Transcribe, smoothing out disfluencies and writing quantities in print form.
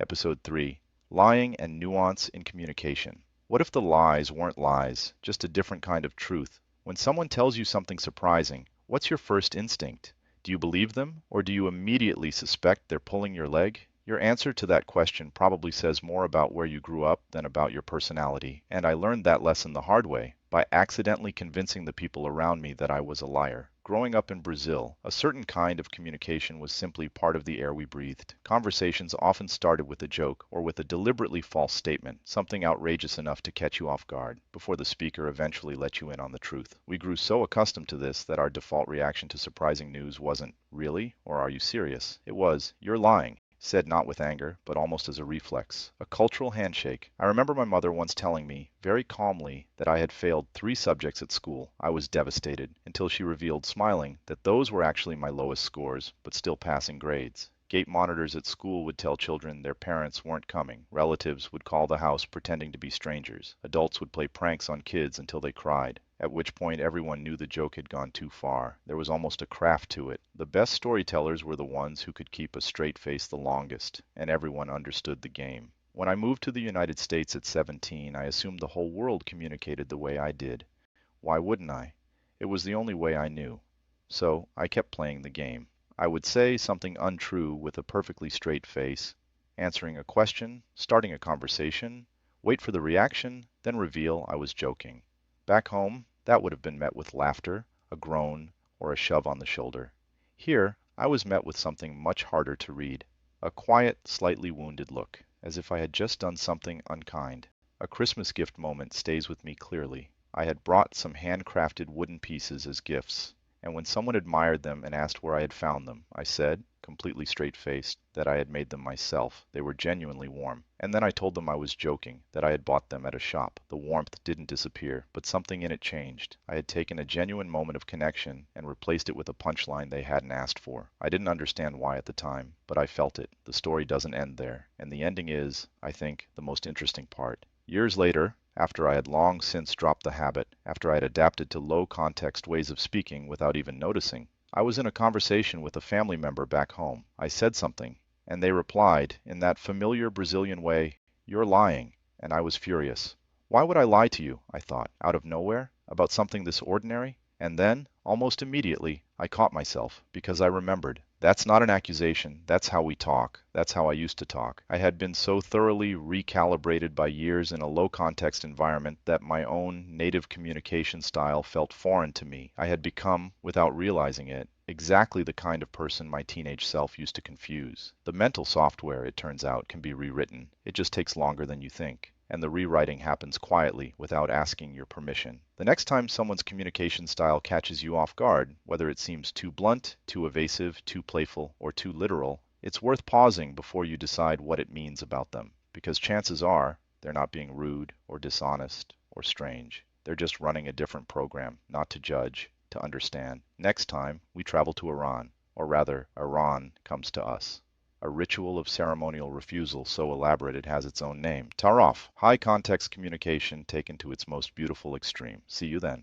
Episode 3: Lying and Nuance in Communication. What if the lies weren't lies, just a different kind of truth? When someone tells you something surprising, what's your first instinct? Do you believe them, or do you immediately suspect they're pulling your leg? Your answer to that question probably says more about where you grew up than about your personality, and I learned that lesson the hard way, by accidentally convincing the people around me that I was a liar. Growing up in Brazil, a certain kind of communication was simply part of the air we breathed. Conversations often started with a joke or with a deliberately false statement, something outrageous enough to catch you off guard, before the speaker eventually let you in on the truth. We grew so accustomed to this that our default reaction to surprising news wasn't, "Really?" or "Are you serious?" It was, "You're lying," said not with anger, but almost as a reflex. A cultural handshake. I remember my mother once telling me, very calmly, that I had failed 3 subjects at school. I was devastated, until she revealed, smiling, that those were actually my lowest scores, but still passing grades. Gate monitors at school would tell children their parents weren't coming. Relatives would call the house pretending to be strangers. Adults would play pranks on kids until they cried, at which point everyone knew the joke had gone too far. There was almost a craft to it. The best storytellers were the ones who could keep a straight face the longest, and everyone understood the game. When I moved to the United States at 17, I assumed the whole world communicated the way I did. Why wouldn't I? It was the only way I knew. So I kept playing the game. I would say something untrue with a perfectly straight face, answering a question, starting a conversation, wait for the reaction, then reveal I was joking. Back home, that would have been met with laughter, a groan, or a shove on the shoulder. Here, I was met with something much harder to read, a quiet, slightly wounded look, as if I had just done something unkind. A Christmas gift moment stays with me clearly. I had brought some handcrafted wooden pieces as gifts, and when someone admired them and asked where I had found them, I said, completely straight-faced, that I had made them myself. They were genuinely warm. And then I told them I was joking, that I had bought them at a shop. The warmth didn't disappear, but something in it changed. I had taken a genuine moment of connection and replaced it with a punchline they hadn't asked for. I didn't understand why at the time, but I felt it. The story doesn't end there, and the ending is, I think, the most interesting part. Years later, after I had long since dropped the habit, after I had adapted to low-context ways of speaking without even noticing, I was in a conversation with a family member back home. I said something, and they replied, in that familiar Brazilian way, "You're lying," and I was furious. Why would I lie to you, I thought, out of nowhere, about something this ordinary? And then, almost immediately, I caught myself, because I remembered. That's not an accusation, that's how we talk. That's how I used to talk. I had been so thoroughly recalibrated by years in a low-context environment that my own native communication style felt foreign to me. I had become, without realizing it, exactly the kind of person my teenage self used to confuse. The mental software, it turns out, can be rewritten. It just takes longer than you think. And the rewriting happens quietly, without asking your permission. The next time someone's communication style catches you off guard, whether it seems too blunt, too evasive, too playful, or too literal, it's worth pausing before you decide what it means about them, because chances are they're not being rude or dishonest or strange. They're just running a different program, not to judge, to understand. Next time, we travel to Iran, or rather, Iran comes to us. A ritual of ceremonial refusal so elaborate it has its own name. Taraf, high context communication taken to its most beautiful extreme. See you then.